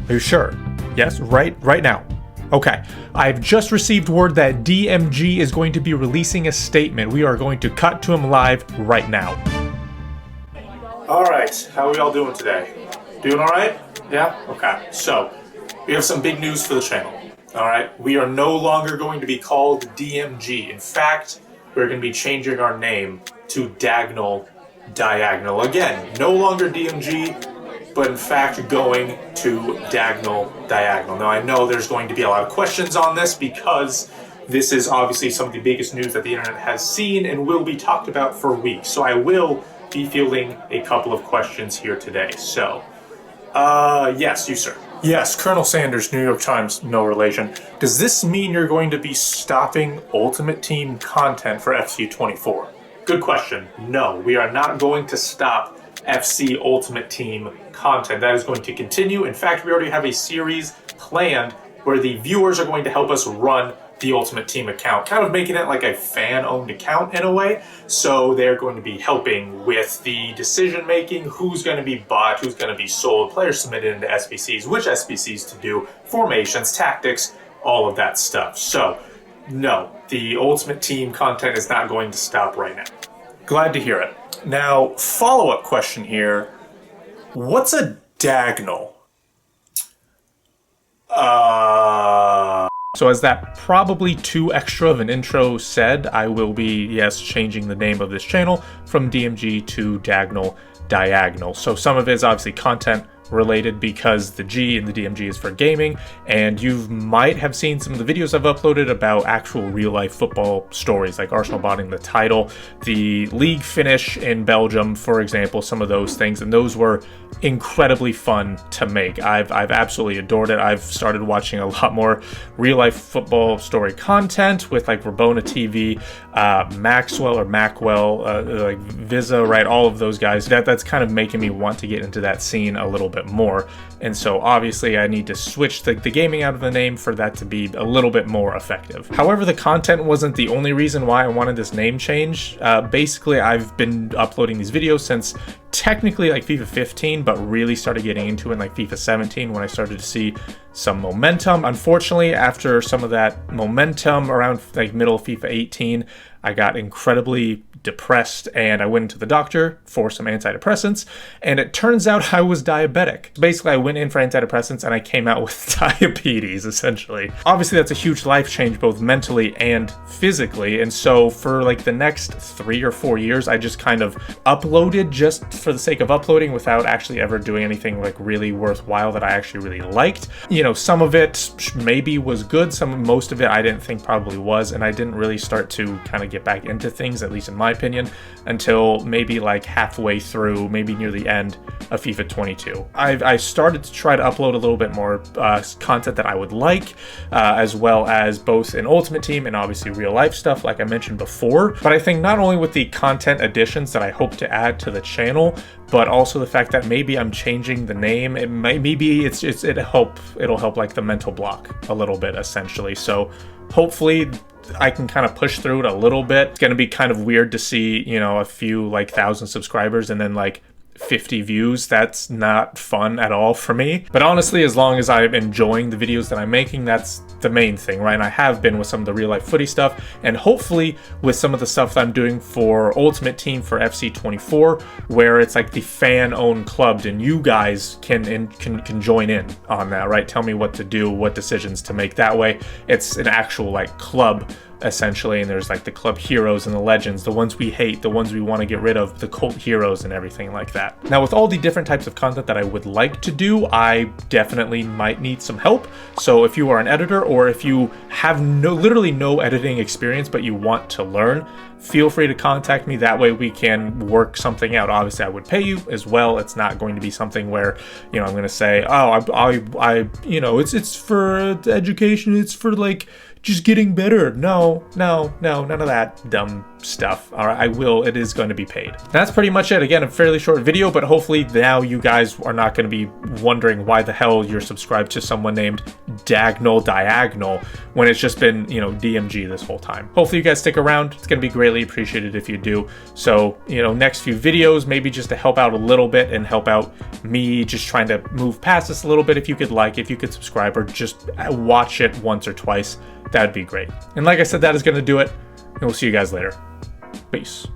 Are you sure? Yes, right now. Okay, I've just received word that DMG is going to be releasing a statement. We are going to cut to him live right now. Alright, how are we all doing today? Doing alright? Yeah? Okay, so we have some big news for the channel. Alright, we are no longer going to be called DMG. In fact, we're going to be changing our name to Dagnal. Again, no longer DMG, but in fact going to Dagnal. Now I know there's going to be a lot of questions on this because this is obviously some of the biggest news that the internet has seen and will be talked about for weeks. So I will be fielding a couple of questions here today. So, yes, you sir. Yes, Colonel Sanders, New York Times, no relation. Does this mean you're going to be stopping Ultimate Team content for FC24? Good question. No, we are not going to stop FC Ultimate Team content. That is going to continue. In fact, we already have a series planned where the viewers are going to help us run the Ultimate Team account, kind of making it like a fan-owned account in a way. So they're going to be helping with the decision-making, who's going to be bought, who's going to be sold, players submitted into SBCs, which SBCs to do, formations, tactics, all of that stuff. So, no, the Ultimate Team content is not going to stop right now. Glad to hear it. Now, follow-up question here. What's a Dagnal? So as that probably too extra of an intro said, I will be, yes, changing the name of this channel from DMG to Dagnal. So some of it is obviously content related because the G in the DMG is for gaming, and you might have seen some of the videos I've uploaded about actual real-life football stories, like Arsenal botting the title, the league finish in Belgium, for example, some of those things, and those were incredibly fun to make. I've absolutely adored it. I've started watching a lot more real-life football story content with like Rabona TV, Macwell, like Visa, right? All of those guys. That's kind of making me want to get into that scene a little bit more, and so obviously I need to switch the gaming out of the name for that to be a little bit more effective. However, the content wasn't the only reason why I wanted this name change. Basically, I've been uploading these videos since technically like FIFA 15, but really started getting into it in like FIFA 17 when I started to see some momentum. Unfortunately, after some of that momentum around like middle of FIFA 18, I got incredibly depressed and I went into the doctor for some antidepressants, and it turns out I was diabetic. Basically, I went in for antidepressants and I came out with diabetes, essentially. Obviously, that's a huge life change, both mentally and physically, and so for like the next 3 or 4 years, I just kind of uploaded just for the sake of uploading without actually ever doing anything like really worthwhile that I actually really liked. You know, some of it maybe was good, most of it I didn't think probably was, and I didn't really start to kind of get back into things, at least in my opinion, until maybe like halfway through, maybe near the end of FIFA 22. I started to try to upload a little bit more content that I would like, as well as both in Ultimate Team and obviously real life stuff like I mentioned before. But I think not only with the content additions that I hope to add to the channel, but also the fact that maybe I'm changing the name, it'll help like the mental block a little bit, essentially. So hopefully I can kind of push through it a little bit. It's going to be kind of weird to see, you know, a few like 1,000 subscribers and then like 50 views. That's not fun at all for me. But honestly, as long as I'm enjoying the videos that I'm making, that's the main thing, right? And I have been with some of the real life footy stuff, and hopefully with some of the stuff that I'm doing for Ultimate Team for FC24, where it's like the fan-owned club, and you guys can join in on that, right? Tell me what to do, what decisions to make. That way it's an actual like club essentially, and there's like the club heroes and the legends, the ones we hate, the ones we want to get rid of, the cult heroes and everything like that. Now, with all the different types of content that I would like to do, I definitely might need some help. So if you are an editor, or if you have literally no editing experience but you want to learn, feel free to contact me. That way we can work something out. Obviously, I would pay you as well. It's not going to be something where, you know, I'm going to say, oh, I you know, it's for education, it's for like just getting better. No, none of that dumb stuff. All right, it is going to be paid. That's pretty much it. Again, a fairly short video, but hopefully now you guys are not going to be wondering why the hell you're subscribed to someone named Dagnal when it's just been, you know, DMG this whole time. Hopefully you guys stick around. It's going to be greatly appreciated if you do. So, you know, next few videos, maybe just to help out a little bit and help out me just trying to move past this a little bit. If you could subscribe or just watch it once or twice, that'd be great. And like I said, that is going to do it. And we'll see you guys later. Peace.